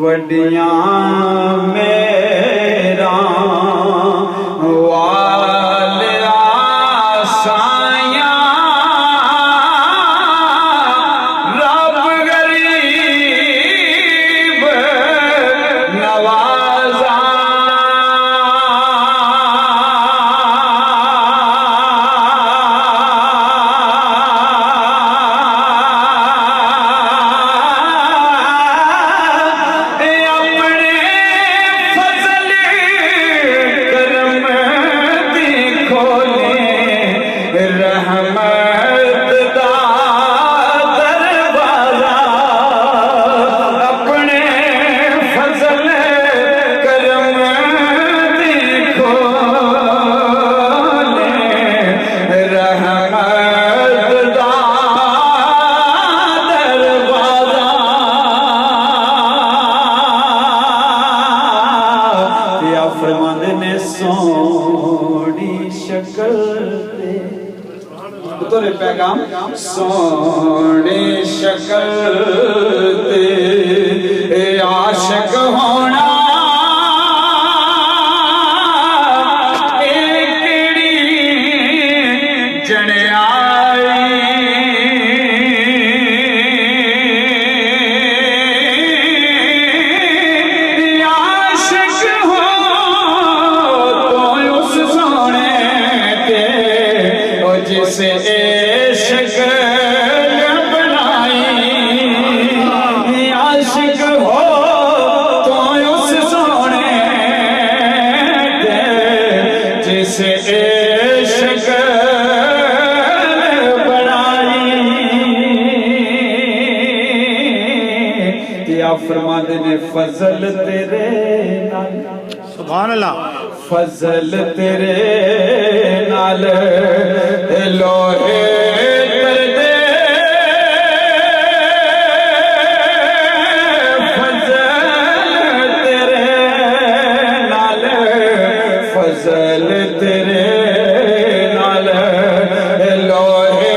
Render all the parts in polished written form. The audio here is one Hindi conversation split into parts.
वडियां मेरा वालिया साया रब गरीब नवाजा पैगाम सोने शक्ल ते आशिक होना फरमाते ने फजल तेरे नाल सुभान अल्लाह फजल तेरे नाल लोहे करदे फजल तेरे नाल फजल तेरे नाल लोहे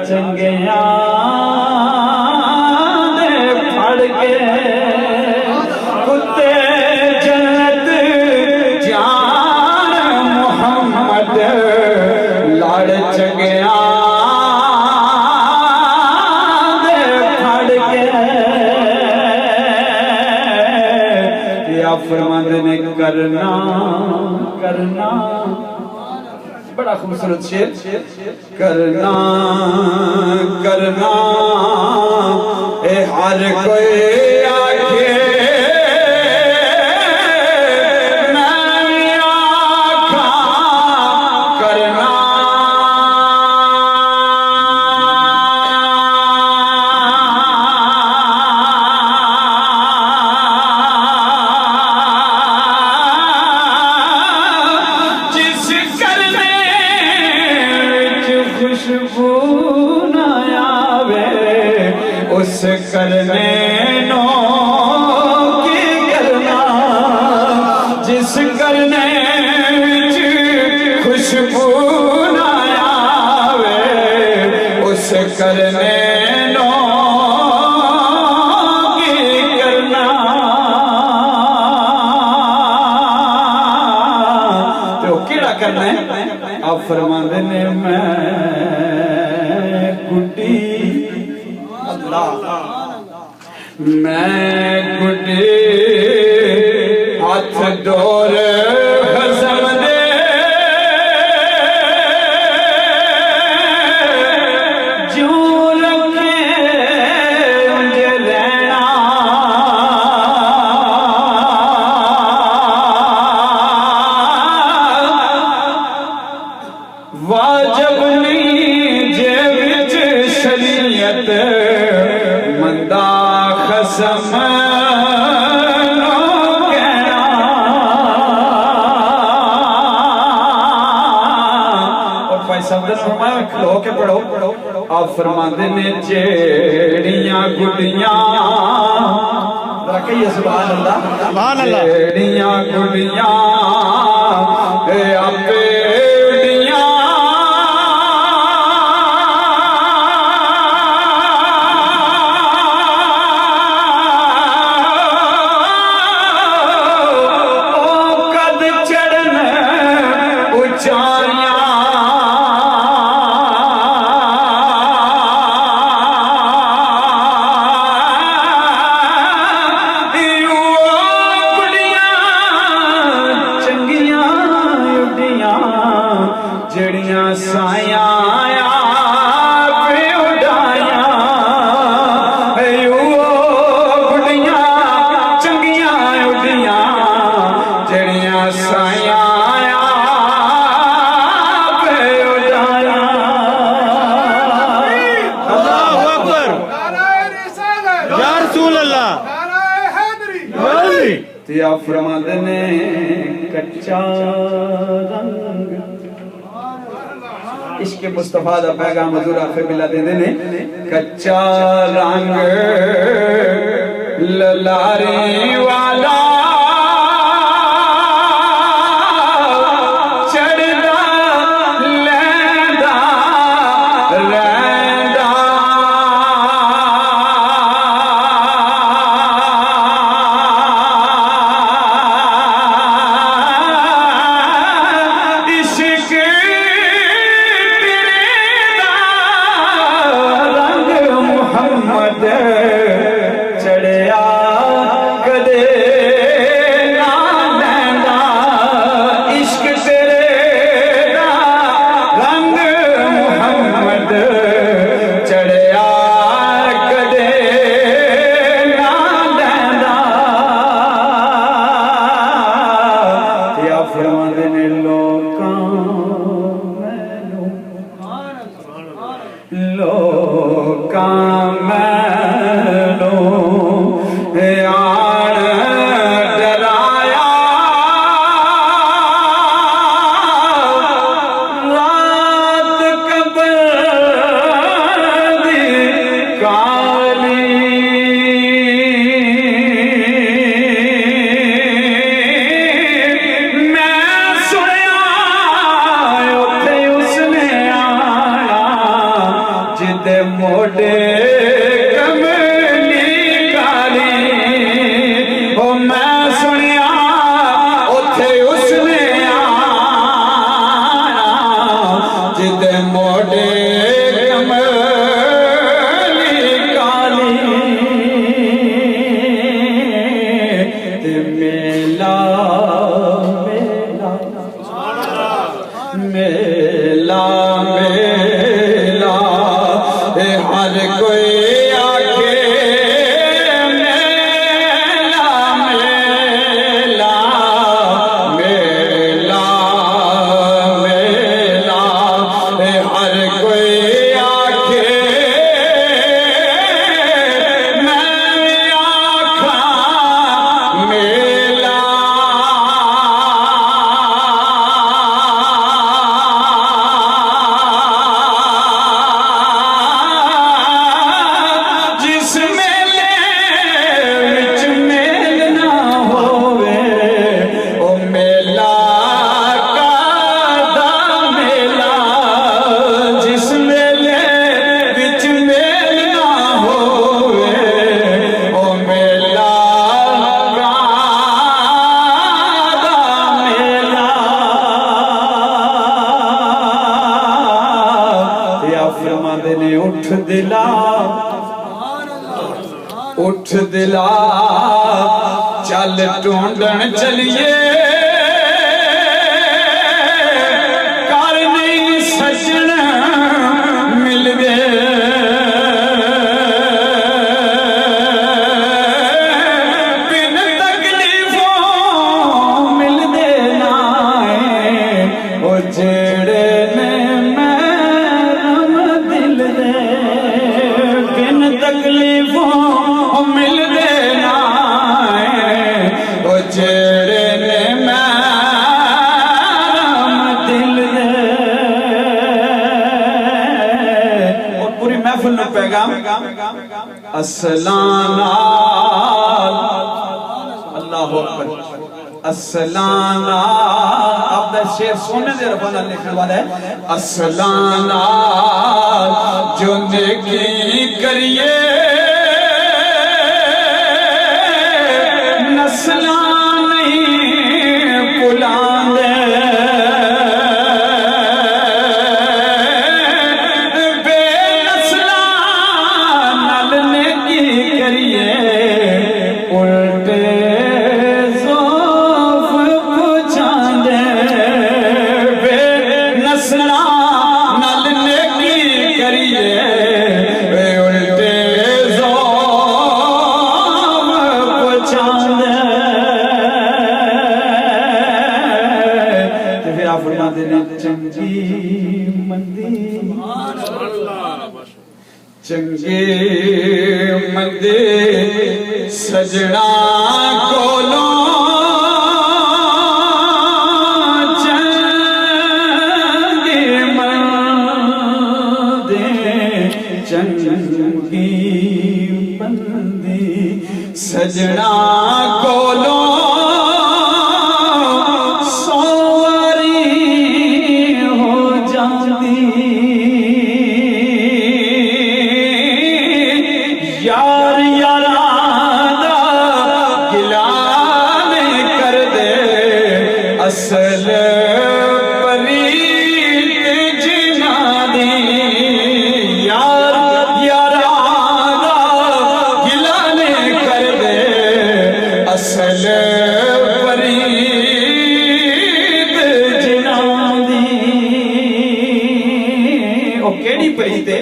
चंगिया दे फड़ के कुत्ते जन्नत जान मोहम्मद लाड़ चंगिया दे फड़ के या फरमाते ने करना करना बड़ा खूबसूरत शेर करना करना ए हर कोई आखे मैं आखा करना खुशबू न आवे उस करने नो की करना जिस करने खुशबू न आवे उस करने नो की करना तो केड़ा करना है आप फरमाते ने मैं गुड्डी अल्लाह मैं गुड्डी हाथ डोर हसम दे जो रखे मुझे रहना शब्द फरमाया खलो के पढ़ो आप फरमाते ने जेड़ियां गुड़ियां कहिए सुभान अल्लाह जेड़ियां गुड़ियां आपे जड़ियां साया उड़ाया गुड़ियां चंगियां उड़िया जड़ियां साया उड़ाया अल्लाहू अकबर या रसूल अल्लाह ते आप फरमाते ने कच्चा रंग इश्क मुस्तफा दा पैगाम हजूर आखे मिला देंदे ने कच्चा रंग ललारी वाला चढ़दा लैंदा रैंदा इश्क चढ़िया कदे ना लैंदा इश्क तेरे दा रंग मुहम्मद चढ़िया कदे ना लैंदा या फरमांदे ने लोकां आन डराया रात कबर दी काली मैं सुनिया उत्थे उसने आना जिदे मोटे मेला मेला हर कोई आखे मेला मेला मेला मेला हर कोई आखे मैं आखा मेला उठ दिला चल ढूंढन चलिए कर नहीं सजन मिल गए बिन तकलीफों मिल देना ओ जेड़े ने मैरम दिल दे बिन तकलीफों मिल देना ओ जेड़े ने मैं असलाना अल्लाह अकबर असलाना आपका शेर सोने दे रफा लिखने वाला है असलाना जो नेकी करिए नस्ला नहीं भुलांदे बेनस्ला नल नेकी करिए उल्टे ज़ौफ़ पुछांदे बेनस्ला नल नेकी करिए उल्टे ज़ौफ़ पुछांदे ते फिर आप फरमाते हैं चंगी मंदी चंगे मंदे सजना कोलो चंगे मंदे चंगी मंदे सजना कोलो सवारी हो जाती यार यारा दा गिला नहीं कर दे असल परीत जिना दी यार यारा दा गिला नहीं कर दे असल परीत जिना दी ओ केड़ी परीत है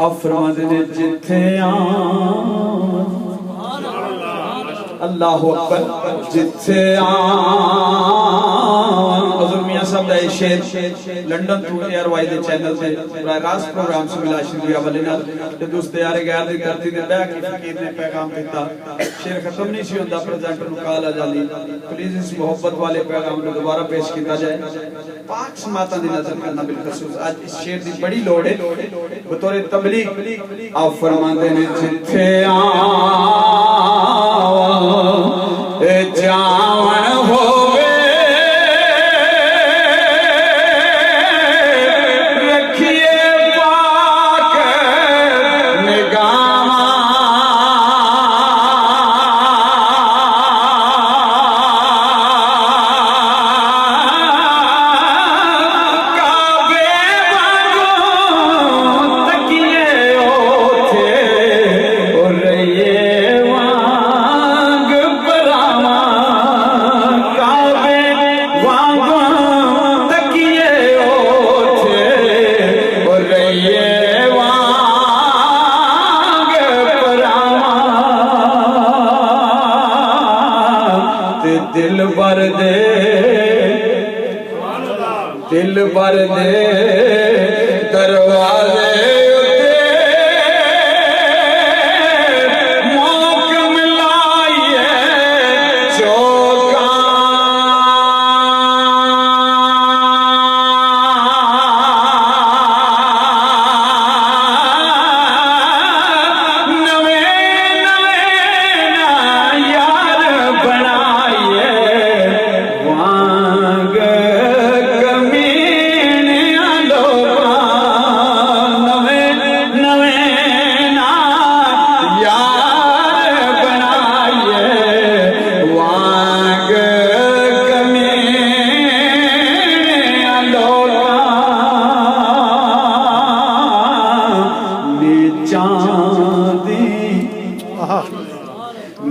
आप फरमाते ने जिथे अल्लाह अकबर जिथे हज़रत मियां साहब दा शेर लंदन टू एयर वाई दे चैनल से बड़ा रास प्रोग्राम से मिला शुक्रिया वाले नाल ते दोस्त यार गैर दी धरती दे बैठ के फकीर ने पैगाम दिता शेर खत्म नहीं सी होंदा प्रेजेंटर नु कॉल आ जाली प्लीज इस मोहब्बत वाले पैगाम को दोबारा पेश किया जाए पांच समातां दी नजर करना बिलखसूस आज इस शेर दी बड़ी लोड़ है बतौर तबलीग आप फरमाते ने जिथे जावन होवे रखिए पाक निगाह काबे वांगू तकिए ओथे ओ रहिए वांग बरामा काबे वांगू तकिए ओथे ओ रहिए वांग बरामा ते दिल भर दे दरवाजे मौकम लाइए चौका नवे नवे ना यार बनाइए वांग कमीने लोगा नवे नवे ना यार बनाइए वांग कमीने लोगा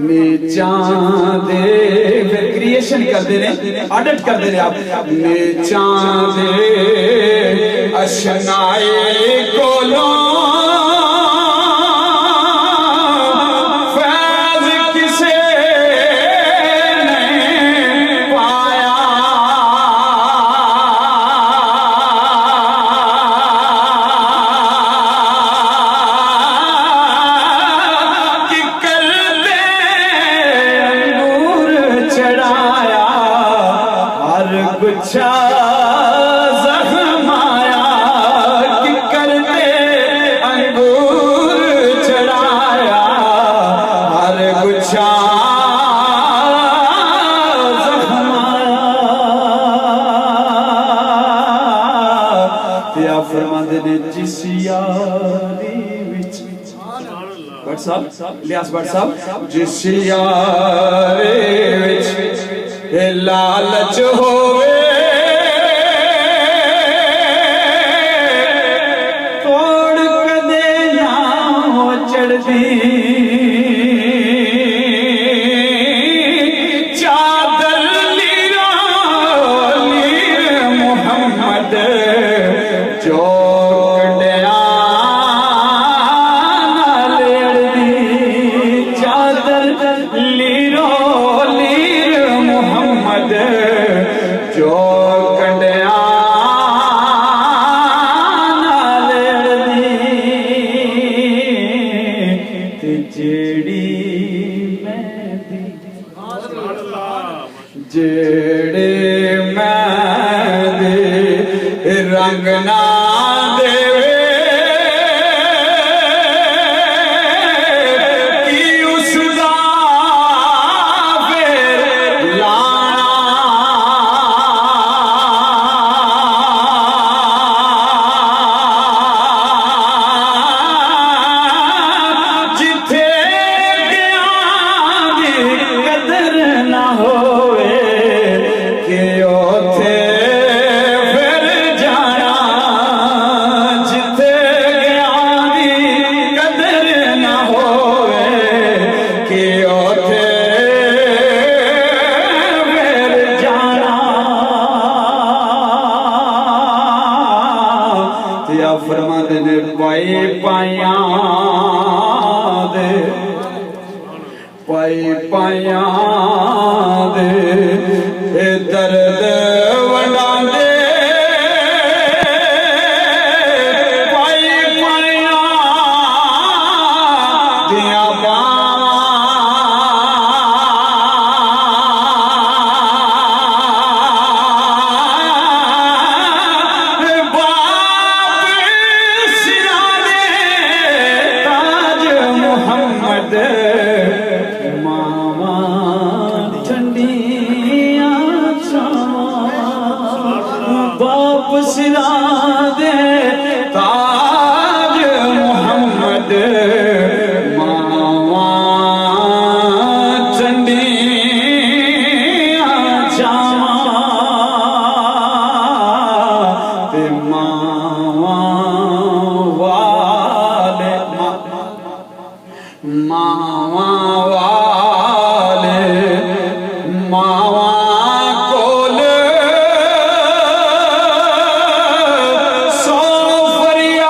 नीचां दे फिर क्रिएशन करते ने ऑडिट करते ने आप नीचां दे अशनाए कोलो फैज किसे नहीं पाया कि करते अंगूर चढ़ाया हर गुच्छा जख्म आया कि करते अंगूर फरमाते ने जिस यारी विच भट्ट साहब इलियास भट्ट साहब जिस यारी विच लालच होवे तोड़ कदे ना चढ़दी चादर लीरा लीर मुहम्मद जो कंडिया नाल अड़दी चादर लीरो लीर मुहम्मद जो कंडिया नाल अड़दी ते जेड़ी मेहंदी जेड़े मेहंदी रंग ना देवे कि उसदा फिर लाना जिथे गया दी कदर ना होवे कि ओथे फिर जाना जिथे गया दी कदर ना होवे कि ओथे फिर जाना ते आ फरमाते ने पाई पाया दे पाई पाया दे ए दर्द वंडांदे पाई पाया दिया मोहम्मद मामा ठंडिया बाप सिरा दे ताज मोहम्मद मामा ठंडिया ते मावा वाले मावा वाले मावा कोल सौ फरियाद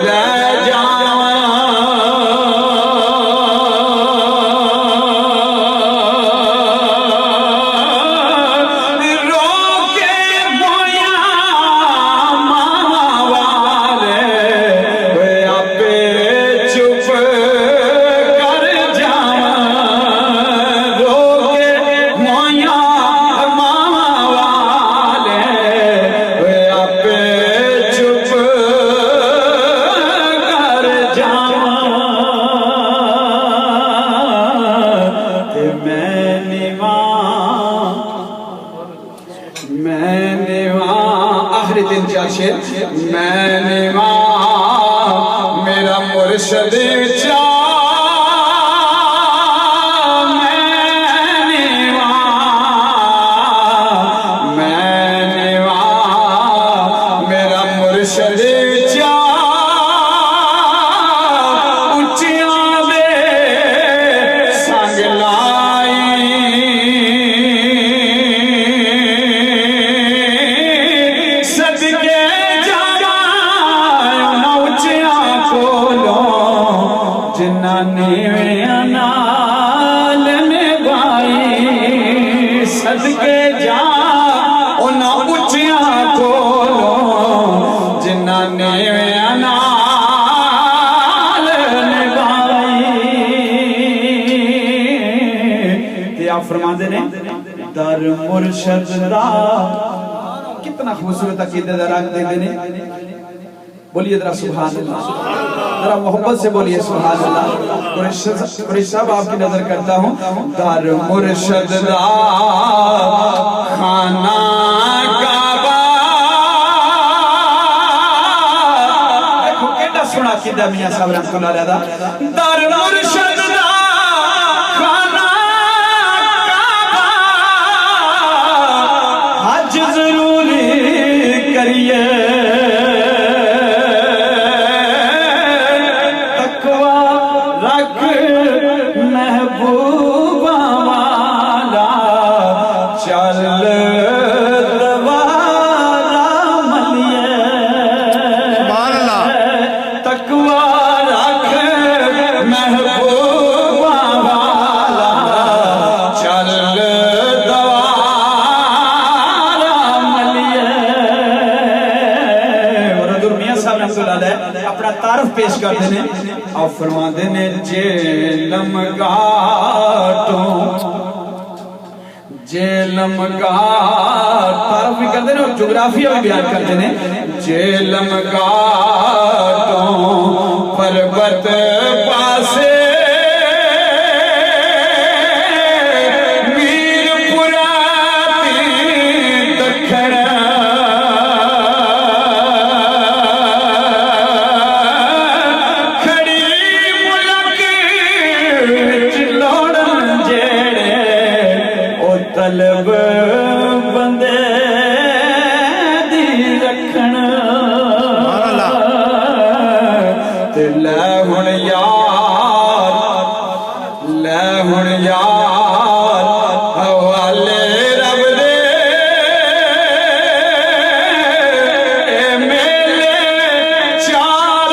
ले जावां रोके बोया मावा वाले वे आपे चुप कर जावां रोके मोया मावा वाले वे आपे चुप कर जावां ते मैंने आखिरी दिन चार शेर मैंने मेरा मुर्शद चा मैंने मेरा मुर्शद चा उच्चियां दे संग लाई सदके जावां उच्चियां कोलों जिन्ना नीवियां नाल निभाई सदके जा उन्हां उच्चियां कोलों जिन्ना नीवियां नाल निभाई ते आप फरमाते ने दर मुर्शद दा कितना खूबसूरत अकीदे दा रंग देते ने बोलिए जरा सुभान अल्लाह जरा मोहब्बत से बोलिए सुभान अल्लाह कुरैश साहब आपकी नजर करता हूँ दर मुर्शद दा खाना काबा अकीदा मियां साहब रहमतुल्लाह अलैह दा दर मुर्शिद दा खाना काबा हज जरूरी करिए तकवा रख महबूबा वाला चल अपना तारफ पेश करते हैं और फरमाते ने जेलम तारफ भी करते हैं और जोग्राफिया भी बयान करते हैं जेलम पर्वत पासे तलब बंदे दी रखण ते लै हुण यार हवाले रब दे मेले चार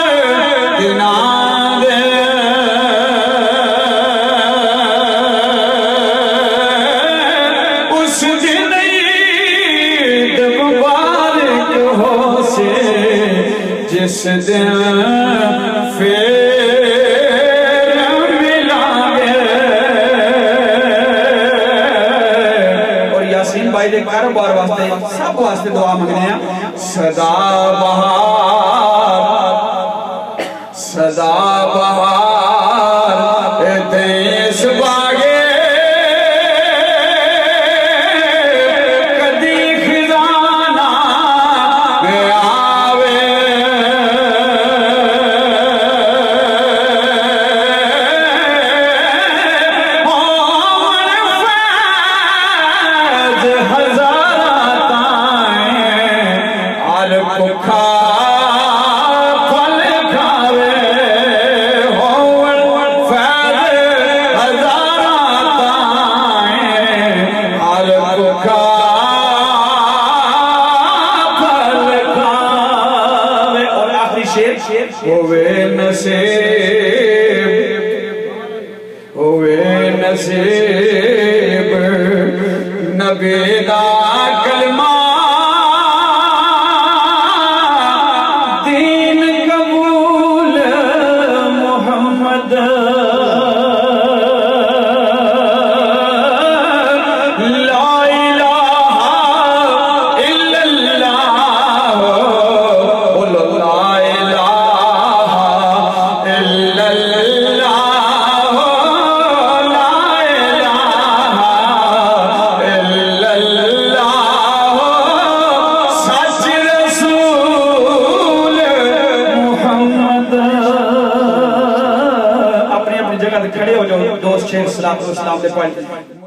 दिनां दे उस दिन ईद मुबारक हो से जिस दिन फिर मिलांगे और यासीन भाई दे कारोबार वास्ते सब वास्ते दुआ मंगने हैं सदा बहार देश बागे नसीब नबी दा कलमा दीन कबूल मोहम्मद ला इलाहा इल्लल्लाह बोलो ला इलाहा इल्लल्लाह खड़े हो जाओ दोस्त शेख सलाम दे पॉइंट